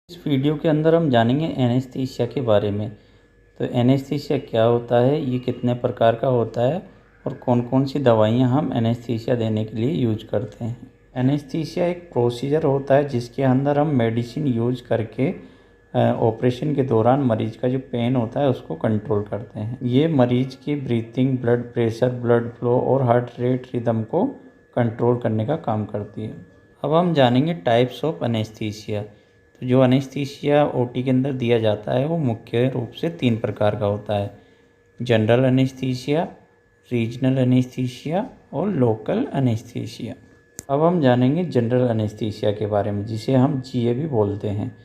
इस वीडियो के अंदर हम जानेंगे एनेस्थीसिया के बारे में। तो एनेस्थीसिया क्या होता है, ये कितने प्रकार का होता है और कौन कौन सी दवाइयाँ हम एनेस्थीसिया देने के लिए यूज करते हैं। एनेस्थीसिया एक प्रोसीजर होता है जिसके अंदर हम मेडिसिन यूज करके ऑपरेशन के दौरान मरीज का जो पेन होता है उसको कंट्रोल करते हैं। ये मरीज की breathing, blood pressure, blood flow और हार्ट रेट रिदम को कंट्रोल करने का काम करती है। अब हम जानेंगे टाइप्स ऑफ एनेस्थीसिया। तो जो एनेस्थीसिया ओटी के अंदर दिया जाता है वो मुख्य रूप से 3 प्रकार का होता है: जनरल एनेस्थीसिया, रीजनल एनेस्थीसिया और लोकल एनेस्थीसिया। अब हम जानेंगे जनरल एनेस्थीसिया के बारे में, जिसे हम जीए भी बोलते हैं।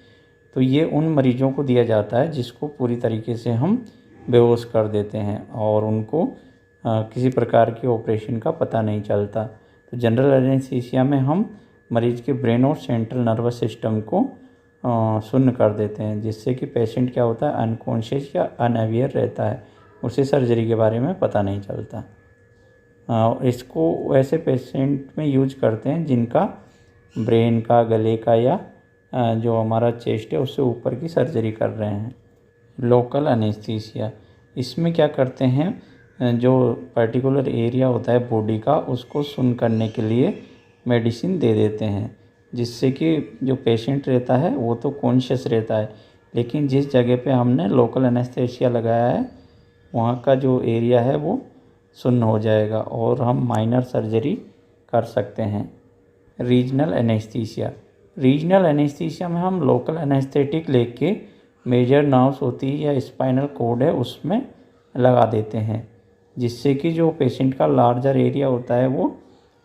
तो ये उन मरीजों को दिया जाता है जिसको पूरी तरीके से हम बेहोश कर देते हैं और उनको किसी प्रकार के ऑपरेशन का पता नहीं चलता। तो जनरल एनेस्थीसिया में हम मरीज के ब्रेन और सेंट्रल नर्वस सिस्टम को शून्य कर देते हैं, जिससे कि पेशेंट क्या होता है, अनकॉन्शियस या अनअवेयर रहता है, उसे सर्जरी के बारे में पता नहीं चलता। इसको ऐसे पेशेंट में यूज करते हैं जिनका ब्रेन का, गले का या जो हमारा चेस्ट है उससे ऊपर की सर्जरी कर रहे हैं। लोकल एनेस्थीसिया, इसमें क्या करते हैं, जो पर्टिकुलर एरिया होता है बॉडी का उसको सुन्न करने के लिए मेडिसिन दे देते हैं, जिससे कि जो पेशेंट रहता है वो तो कॉन्शियस रहता है, लेकिन जिस जगह पे हमने लोकल एनेस्थीसिया लगाया है वहाँ का जो एरिया है वो सुन्न हो जाएगा और हम माइनर सर्जरी कर सकते हैं। रीजनल एनेस्थीसिया, रीजनल एनेस्थीसिया में हम लोकल एनेस्थेटिक लेके मेजर नर्व्स होती है या स्पाइनल कॉर्ड है उसमें लगा देते हैं, जिससे कि जो पेशेंट का लार्जर एरिया होता है वो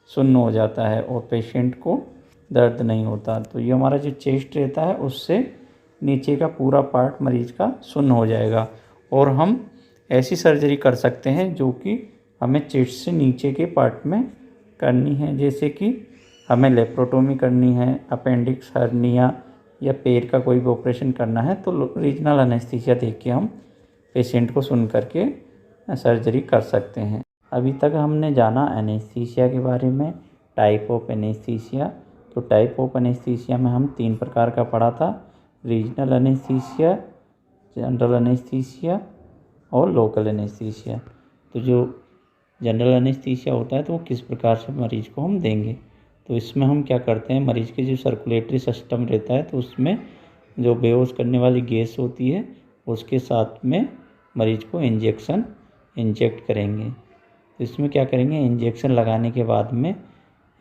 सुन्न हो जाता है और पेशेंट को दर्द नहीं होता। तो ये हमारा जो चेस्ट रहता है उससे नीचे का पूरा पार्ट मरीज का सुन्न हो जाएगा और हम ऐसी सर्जरी कर सकते हैं जो कि हमें चेस्ट से नीचे के पार्ट में करनी है, जैसे कि हमें लेप्रोटोमी करनी है, अपेंडिक्स हर्निया या पैर का कोई भी ऑपरेशन करना है तो रीजनल एनेस्थीसिया देख के हम पेशेंट को सुन करके सर्जरी कर सकते हैं। अभी तक हमने जाना एनेस्थीसिया के बारे में, टाइप ऑफ एनेस्थीसिया। तो टाइप ऑफ एनेस्थीसिया में हम 3 प्रकार का पढ़ा था: रीजनल एनेस्थीसिया, जनरल एनेस्थीसिया और लोकल एनेस्थीसिया। तो जो जनरल एनेस्थीसिया होता है तो वो किस प्रकार से मरीज को हम देंगे, तो इसमें हम क्या करते हैं, मरीज के जो सर्कुलेटरी सिस्टम रहता है तो उसमें जो बेहोश करने वाली गैस होती है उसके साथ में मरीज को इंजेक्ट करेंगे। तो इसमें क्या करेंगे, इंजेक्शन लगाने के बाद में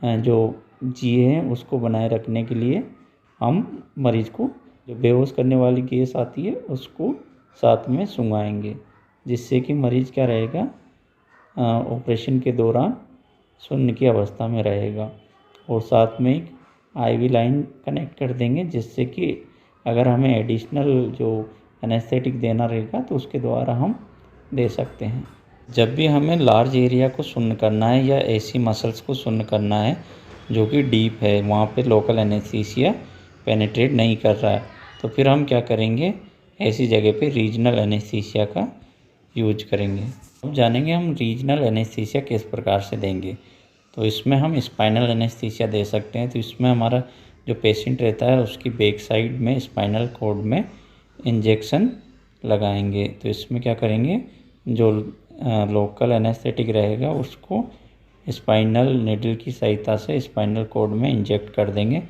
जो जीए हैं उसको बनाए रखने के लिए हम मरीज को जो बेहोश करने वाली गैस आती है उसको साथ में सुंघाएंगे, जिससे कि मरीज क्या रहेगा, ऑपरेशन के दौरान सुन्न की अवस्था में रहेगा। और साथ में एक आईवी लाइन कनेक्ट कर देंगे, जिससे कि अगर हमें एडिशनल जो एनेस्थेटिक देना रहेगा तो उसके द्वारा हम दे सकते हैं। जब भी हमें लार्ज एरिया को सुन्न करना है या ऐसी मसल्स को सुन्न करना है जो कि डीप है, वहाँ पे लोकल एनेस्थीसिया पेनिट्रेट नहीं कर रहा है, तो फिर हम क्या करेंगे, ऐसी जगह पे रीजनल एनेस्थीसिया का यूज करेंगे। अब जानेंगे हम रीजनल एनेस्थीसिया किस प्रकार से देंगे। तो इसमें हम स्पाइनल एनेस्थीसिया दे सकते हैं। तो इसमें हमारा जो पेशेंट रहता है उसकी बैक साइड में स्पाइनल कॉर्ड में इंजेक्शन लगाएंगे। तो इसमें क्या करेंगे, जो लोकल एनेस्थेटिक रहेगा उसको स्पाइनल निडल की सहायता से स्पाइनल कॉर्ड में इंजेक्ट कर देंगे,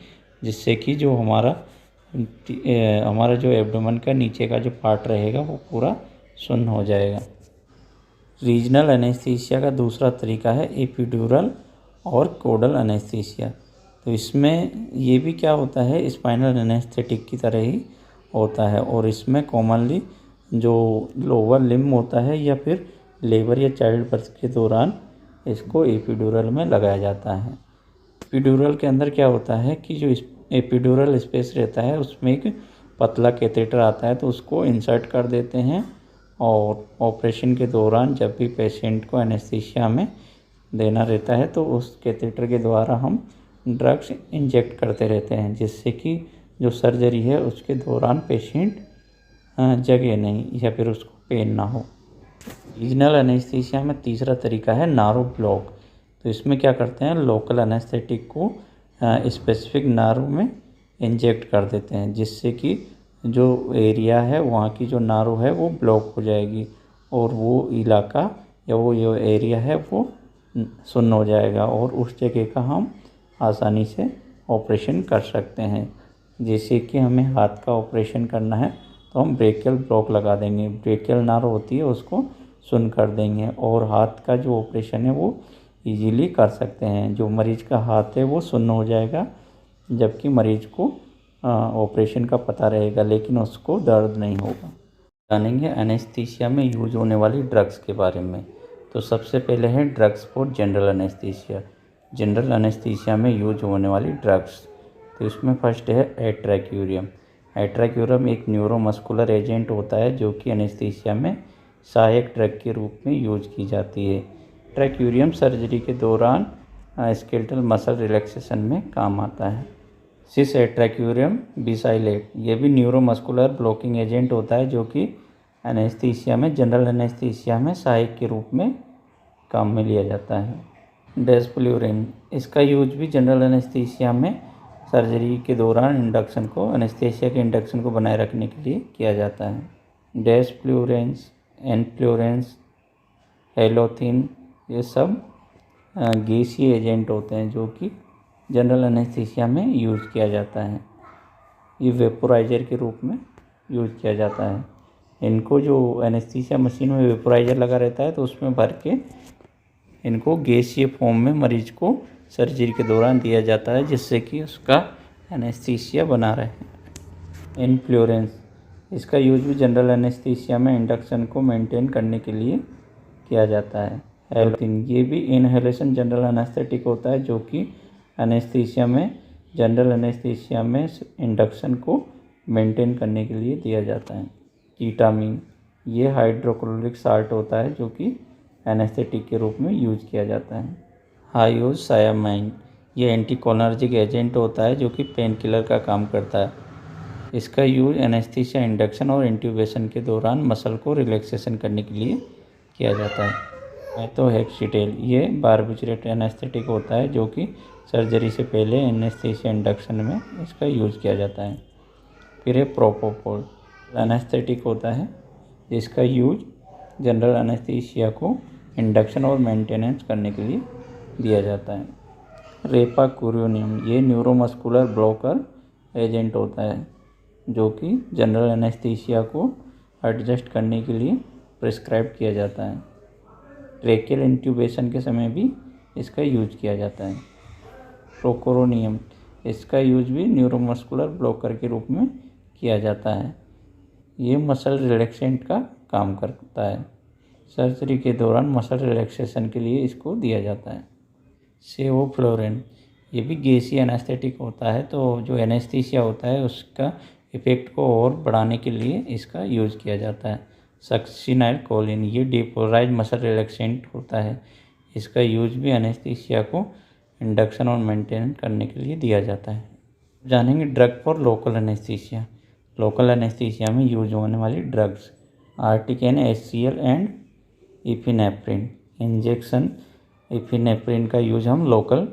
जिससे कि जो हमारा जो एब्डोमेन का नीचे का जो पार्ट रहेगा वो पूरा सुन्न हो जाएगा। रीजनल एनेस्थीसिया का दूसरा तरीका है एपिड्यूरल और कोडल एनेस्थीसिया। तो इसमें ये भी क्या होता है, स्पाइनल एनेस्थेटिक की तरह ही होता है और इसमें कॉमनली जो लोअर लिम्ब होता है या फिर लेबर या चाइल्ड बर्थ के दौरान इसको एपिड्यूरल में लगाया जाता है। एपिड्यूरल के अंदर क्या होता है कि जो एपिड्यूरल स्पेस रहता है उसमें एक पतला कैथेटर आता है, तो उसको इंसर्ट कर देते हैं और ऑपरेशन के दौरान जब भी पेशेंट को एनेस्थीसिया में देना रहता है तो उस कैथेटर के द्वारा हम ड्रग्स इंजेक्ट करते रहते हैं, जिससे कि जो सर्जरी है उसके दौरान पेशेंट जगे नहीं या फिर उसको पेन ना हो। रीजनल एनेस्थीसिया में तीसरा तरीका है नारो ब्लॉक। तो इसमें क्या करते हैं, लोकल एनेस्थेटिक को स्पेसिफिक नर्व में इंजेक्ट कर देते हैं, जिससे कि जो एरिया है वहाँ की जो नारो है वो ब्लॉक हो जाएगी और वो इलाका या वो जो एरिया है वो सुन्न हो जाएगा और उस जगह का हम आसानी से ऑपरेशन कर सकते हैं। जैसे कि हमें हाथ का ऑपरेशन करना है तो हम ब्रेकियल ब्लॉक लगा देंगे, ब्रेकियल नारो होती है उसको सुन्न कर देंगे और हाथ का जो ऑपरेशन है वो इजीली कर सकते हैं। जो मरीज का हाथ है वो सुन्न हो जाएगा, जबकि मरीज को ऑपरेशन का पता रहेगा लेकिन उसको दर्द नहीं होगा। जानेंगे एनेस्थीसिया में यूज होने वाली ड्रग्स के बारे में। तो सबसे पहले है drugs for general anaesthesia. General anaesthesia में यूज होने वाली ड्रग्स, तो इसमें फर्स्ट है एट्राक्यूरियम। एट्राक्यूरियम एक न्यूरोमस्कुलर एजेंट होता है जो कि एनेस्थीसिया में सहायक ड्रग के रूप में यूज की जाती है। एट्राक्यूरियम सर्जरी के दौरान स्केलेटल मसल रिलैक्सेशन में काम आता है। सिस एट्राक्यूरियम बिसाइलेट, ये भी न्यूरोमस्कुलर ब्लॉकिंग एजेंट होता है जो कि एनेस्थीसिया में, जनरल एनेस्थीसिया में सहायक के रूप में काम में लिया जाता है। डेस्फ्लुरिन, इसका यूज भी जनरल एनेस्थीसिया में सर्जरी के दौरान इंडक्शन को, एनेस्थीसिया के इंडक्शन को बनाए रखने के लिए किया जाता है। डेस्फ्लुरेंस, एनफ्लुरेंस, हेलोथिन, ये सब गैसीय एजेंट होते हैं जो कि जनरल एनेस्थीसिया में यूज़ किया जाता है। ये वेपोराइजर के रूप में यूज़ किया जाता है। इनको जो एनेस्थीसिया मशीन में वेपोराइजर लगा रहता है तो उसमें भर के इनको गैसीय फॉर्म में मरीज को सर्जरी के दौरान दिया जाता है, जिससे कि उसका एनेस्थीसिया बना रहे। इनफ्लोरेंस, इसका यूज भी जनरल एनेस्थीसिया में इंडक्शन को मेंटेन करने के लिए किया जाता है। हेलोथिन, ये भी इनहेलेशन जनरल एनेस्थेटिक होता है जो कि एनेस्थीसिया में, जनरल एनेस्थीसिया में इंडक्शन को मेंटेन करने के लिए दिया जाता है। कीटामीन, ये हाइड्रोक्लोरिक साल्ट होता है जो कि एनेस्थेटिक के रूप में यूज किया जाता है। हाइओसायामाइन, ये एंटीकोलिनर्जिक एजेंट होता है जो कि पेन किलर का काम करता है। इसका यूज एनेस्थीसिया इंडक्शन और इंट्यूबेशन के दौरान मसल को रिलैक्सेशन करने के लिए किया जाता है। मेथोहेक्सिटेल, ये बार्बिचरेट एनेस्थेटिक होता है जो कि सर्जरी से पहले एनेस्थीसिया इंडक्शन में इसका यूज़ किया जाता है। फिर है प्रोपोफॉल, एनेस्थेटिक होता है जिसका यूज जनरल एनेस्थीसिया को इंडक्शन और मेंटेनेंस करने के लिए दिया जाता है। रेपाकुरिनियम, ये न्यूरोमस्कुलर ब्लॉकर एजेंट होता है जो कि जनरल एनेस्थीसिया को एडजस्ट करने के लिए प्रिस्क्राइब किया जाता है। ट्रेकियल इंट्यूबेशन के समय भी इसका यूज किया जाता है। प्रोकोरोनियम, इसका यूज भी न्यूरोमस्कुलर ब्लॉकर के रूप में किया जाता है। ये मसल रिलैक्सेंट का काम करता है। सर्जरी के दौरान मसल रिलैक्सेशन के लिए इसको दिया जाता है। सेवोफ्लोरिन, ये भी गैसीय एनेस्थेटिक होता है, तो जो एनेस्थीसिया होता है उसका इफेक्ट को और बढ़ाने के लिए इसका यूज़ किया जाता है। सक्सिनाइलकोलिन, ये डिपोलराइज मसल रिलैक्सेंट होता है। इसका यूज भी एनेस्थीसिया को इंडक्शन और मेंटेन करने के लिए दिया जाता है। जानेंगे drug for local anaesthesia. Local anaesthesia में यूज होने वाली ड्रग्स, आर्टिकेन, HCl एंड इफिनेफ्रिन। इंजेक्शन इफिनेफ्रिन का यूज हम लोकल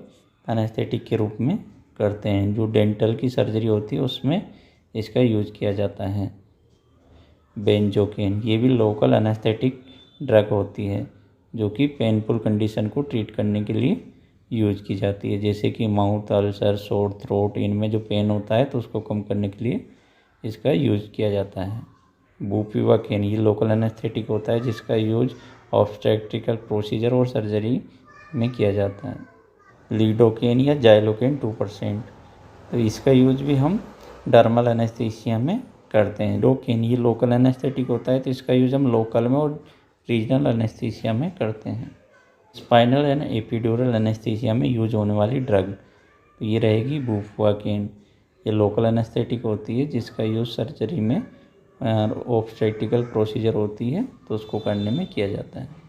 एनेस्थेटिक के रूप में करते हैं। जो डेंटल की सर्जरी होती है उसमें इसका यूज किया जाता है। बेंजोकेन, ये भी लोकल एनेस्थेटिक ड्रग होती है जो कि पेनफुल कंडीशन को ट्रीट करने के लिए यूज की जाती है, जैसे कि माउथ अल्सर, सोर थ्रोट, इनमें जो पेन होता है तो उसको कम करने के लिए इसका यूज किया जाता है। बुपिवाकेन, ये लोकल एनेस्थेटिक होता है जिसका यूज ऑब्स्टेट्रिकल प्रोसीजर और सर्जरी में किया जाता है। लीडोकेन या जाइलोकेन 2%, तो इसका यूज भी हम डर्मल एनेस्थीसिया में करते हैं। लीडोकेन, ये लोकल एनेस्थेटिक होता है तो इसका यूज हम लोकल में और रीजनल एनेस्थीसिया में करते हैं। स्पाइनल एंड एपिड्यूरल एनेस्थीसिया में यूज होने वाली ड्रग, तो ये रहेगी बुपिवाकेन। ये लोकल एनेस्थेटिक होती है जिसका यूज सर्जरी में ऑब्स्टेट्रिकल प्रोसीजर होती है तो उसको करने में किया जाता है।